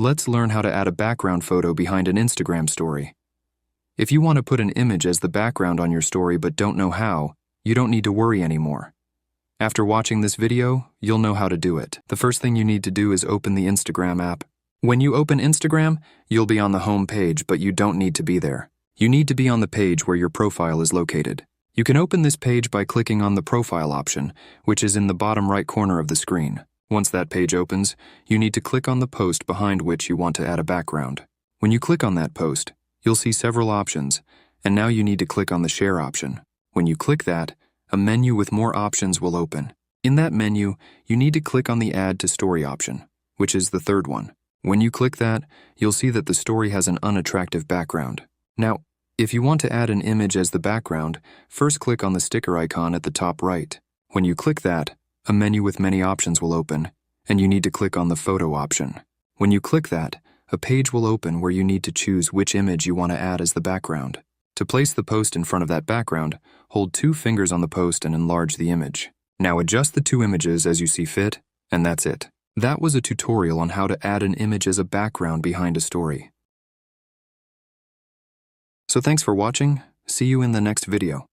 Let's learn how to add a background photo behind an Instagram story. If you want to put an image as the background on your story but don't know how, you don't need to worry anymore. After watching this video, you'll know how to do it. The first thing you need to do is open the Instagram app. When you open Instagram, you'll be on the home page, but you don't need to be there. You need to be on the page where your profile is located. You can open this page by clicking on the profile option, which is in the bottom right corner of the screen. Once that page opens, you need to click on the post behind which you want to add a background. When you click on that post, you'll see several options, and now you need to click on the share option. When you click that, a menu with more options will open. In that menu, you need to click on the Add to Story option, which is the third one. When you click that, you'll see that the story has an unattractive background. Now, if you want to add an image as the background, first click on the sticker icon at the top right. When you click that, a menu with many options will open, and you need to click on the photo option. When you click that, a page will open where you need to choose which image you want to add as the background. To place the post in front of that background, hold 2 fingers on the post and enlarge the image. Now adjust the 2 images as you see fit, and that's it. That was a tutorial on how to add an image as a background behind a story. So thanks for watching. See you in the next video.